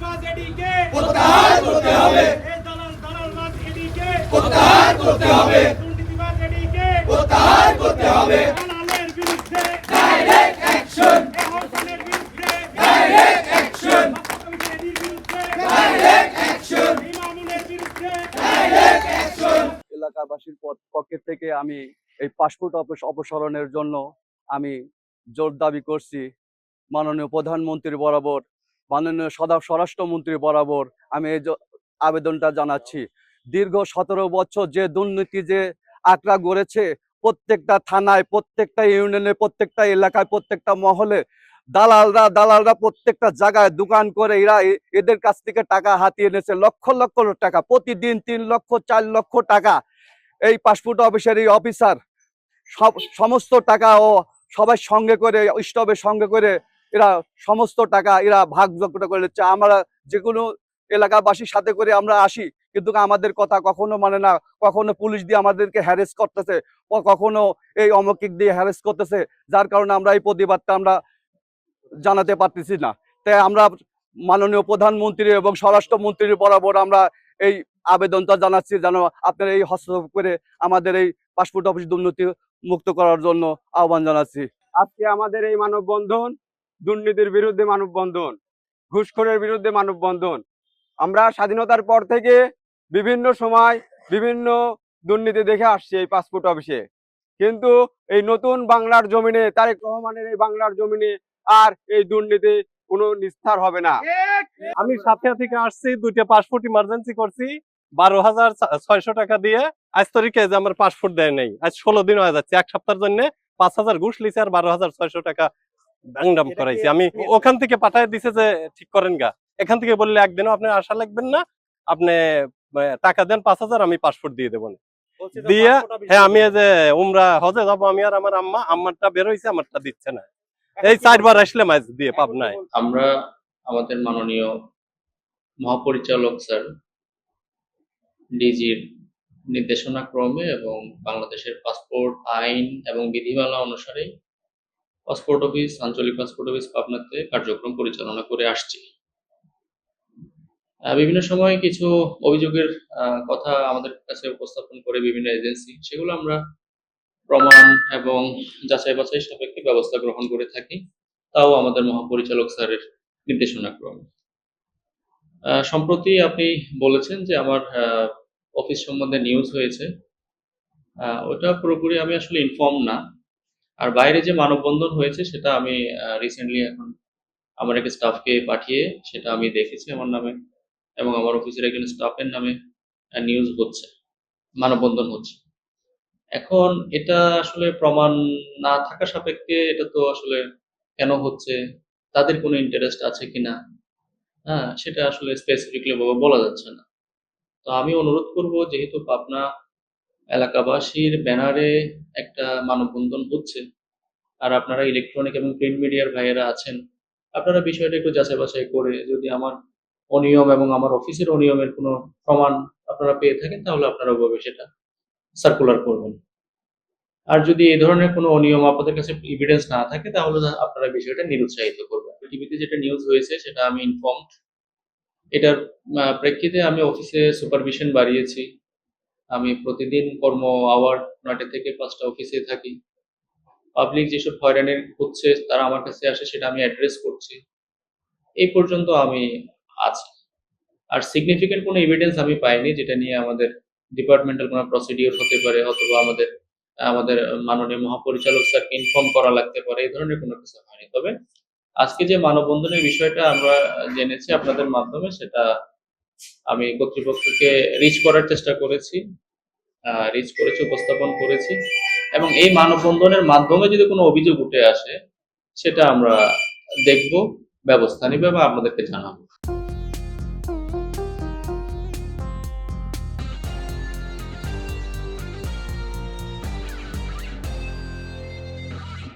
দুর্নীতিবাজ এডিকে প্রত্যাহার করতে হবে, এই দালালবাজ এডিকে প্রত্যাহার করতে হবে, দুর্নীতিবাজ এডিকে প্রত্যাহার করতে হবে। দালালের বিরুদ্ধে ডাইরেক্ট অ্যাকশন, এই হরতালের বিরুদ্ধে ডাইরেক্ট অ্যাকশন, এডির বিরুদ্ধে ডাইরেক্ট অ্যাকশন, ইমামুলের বিরুদ্ধে ডাইরেক্ট অ্যাকশন। এলাকাবাসীর পক্ষের থেকে আমি এই পাসপোর্ট অফিস অপসারণের জন্য আমি জোর দাবি করছি মাননীয় প্রধানমন্ত্রী বরাবর, মাননীয় স্বরাষ্ট্রমন্ত্রী বরাবর আমি এই আবেদনটা জানাচ্ছি। দীর্ঘ 17 বছর যে দুর্নীতি যে আঁকড়া গড়েছে, প্রত্যেকটা থানায়, প্রত্যেকটা ইউনিয়নে, প্রত্যেকটা এলাকায়, প্রত্যেকটা মহলে দালালরা প্রত্যেকটা জায়গায় দোকান করে এরা এদের কাছ থেকে টাকা হাতিয়ে এনেছে, লক্ষ লক্ষ টাকা, প্রতিদিন 3 লক্ষ 4 লক্ষ টাকা। এই পাসপোর্ট অফিসের এই অফিসার সমস্ত টাকা ও সবাই সঙ্গে করে, স্টপের সঙ্গে করে এরা সমস্ত টাকা এরা ভাগ করে নিচ্ছে। আমরা যে কোনো এলাকাবাসীর সাথে করে আমরা আসি, কিন্তু আমাদের কথা কখনো মানে না। কখনো পুলিশ দিয়ে আমাদেরকে হ্যারেস করতেছে, কখনো এই অমৌখিক দিয়ে হ্যারেস করতেছে, যার কারণে আমরা এই প্রতিবাদটা আমরা জানাতে পারতেছি না। তাই আমরা মাননীয় প্রধানমন্ত্রী এবং স্বরাষ্ট্রমন্ত্রীর বরাবর আমরা এই আবেদনটা জানাচ্ছি, যেন আপনারা এই হস্তক্ষেপ করে আমাদের এই পাসপোর্ট অফিস দুর্নীতি মুক্ত করার জন্য আহ্বান জানাচ্ছি। আজকে আমাদের এই মানববন্ধন দুর্নীতির বিরুদ্ধে মানববন্ধন, ঘুষখোরের বিরুদ্ধে মানববন্ধন। আমরা স্বাধীনতার পর থেকে বিভিন্ন সময় বিভিন্ন দুর্নীতি দেখে আসছি এই পাসপোর্ট অফিসে, কিন্তু এই নতুন বাংলার জমিনে, তারেক রহমানের এই বাংলার জমিনে আর এই দুর্নীতি কোনো নিস্তার হবে না। আমি সাতক্ষীরা থেকে আসছি, 2টা পাসপোর্ট ইমার্জেন্সি করছি 12,600 টাকা দিয়ে। আজ তারিখে যে আমার পাসপোর্ট দেয় নাই, আজ 16 দিন হয়ে যাচ্ছে। এক সপ্তাহের জন্য 5,000 ঘুষ লিছে আর 12,600 টাকা ব্যাংডাম করাইছি। আমি ওখান থেকে পাঠায় দিছে যে ঠিক করেন গা। এখান থেকে বললে একদিনও আপনি আশা লাগবেন না, আপনি টাকা দেন 5,000, আমি পাসপোর্ট দিয়ে দেবো না। দিয়ে হ্যাঁ, আমি এই যে উমরা হজে যাবো, আমি আর আমার আমারটা বের হয়েছে, আমারটা দিচ্ছে না। এই 4 বার আসলে মাছ দিয়ে পাবনায়। আমরা আমাদের মাননীয় মহাপরিচালক স্যার ডিজির নির্দেশনা ক্রমে এবং বাংলাদেশের পাসপোর্ট আইন এবং বিধিমালা অনুসারে পাসপোর্ট অফিস, আঞ্চলিক পাসপোর্ট অফিস পাবনাতে কার্যক্রম পরিচালনা করে আসছি। বিভিন্ন সময় কিছু অভিযোগের কথা আমাদের কাছে উপস্থাপন করে বিভিন্ন এজেন্সি, সেগুলো আমরা প্রমাণ এবং যাচাই বাছাই সাপেক্ষে ব্যবস্থা গ্রহণ করে থাকি, তাও আমাদের মহাপরিচালক স্যারের নির্দেশনা ক্রমে। সম্প্রতি আপনি বলেছেন যে আমার অফিস সম্বন্ধে নিউজ হয়েছে, ওটা পুরোপুরি আমি আসলে ইনফর্ম না। আর বাইরে যে মানববন্ধন হয়েছে সেটা আমি রিসেন্টলি এখন আমার এক স্টাফকে পাঠিয়ে সেটা আমি দেখেছি আমার নামে এবং আমার অফিসের একজন স্টাফের নামে নিউজ হচ্ছে, মানববন্ধন হচ্ছে। এখন এটা আসলে প্রমাণ না থাকা সাপেক্ষে এটা তো আসলে কেন হচ্ছে, তাদের কোনো ইন্টারেস্ট আছে কিনা, সেটা আসলে স্পেসিফিকলি বলা যাচ্ছে না। তো আমি অনুরোধ করব, যেহেতু পাবনা এলাকাবাসীর ব্যানারে একটা মানববন্ধন হচ্ছে আর আপনারা ইলেকট্রনিক এবং প্রিন্ট মিডিয়ার ভাইয়েরা আছেন, আপনারা বিষয়টা একটু যাচাই বাছাই করে যদি আমার অনিয়ম এবং আমার অফিসের অনিয়মের কোনো প্রমাণ আপনারা পেয়ে থাকেন, তাহলে আপনারা ওভাবে সেটা সার্কুলার করবেন। আর যদি এই ধরনের কোনো অনিয়ম আপনাদের কাছে এভিডেন্স না থাকে, তাহলে আপনারা বিষয়টা নিরুৎসাহিত করবেন। টিভিতে যেটা নিউজ হয়েছে সেটা আমি ইনফর্মড। এটার প্রেক্ষিতে আমি অফিসে সুপারভিশন বাড়িয়েছি। আমি প্রতিদিন কর্ম আওয়ার 9টা থেকে 5টা অফিসে থাকি। পাবলিক যেসব হয়রানির হচ্ছে তারা আমার কাছে আসে, সেটা আমি অ্যাড্রেস করছি। এই পর্যন্ত আমি আছি। আর সিগনিফিকেন্ট কোনো এভিডেন্স আমি পাইনি যেটা নিয়ে আমাদের ডিপার্টমেন্টাল কোনো প্রসিডিওর হতে পারে, অথবা আমাদের মাননীয় মহাপরিচালক স্যারকে ইনফর্ম করা লাগতে পারে, এই ধরনের কোনো কিছু হয়নি। তবে আজকে যে মানববন্ধনের বিষয়টা আমরা জেনেছি আপনাদের মাধ্যমে, সেটা আমি কর্তৃপক্ষকে রিচ করার চেষ্টা করেছি, উপস্থাপন করেছি, এবং এই মানববন্ধনের মাধ্যমে যদি কোনো অভিযোগ উঠে আসে সেটা আমরা দেখব, ব্যবস্থা নিব এবং আপনাদেরকে জানাবো।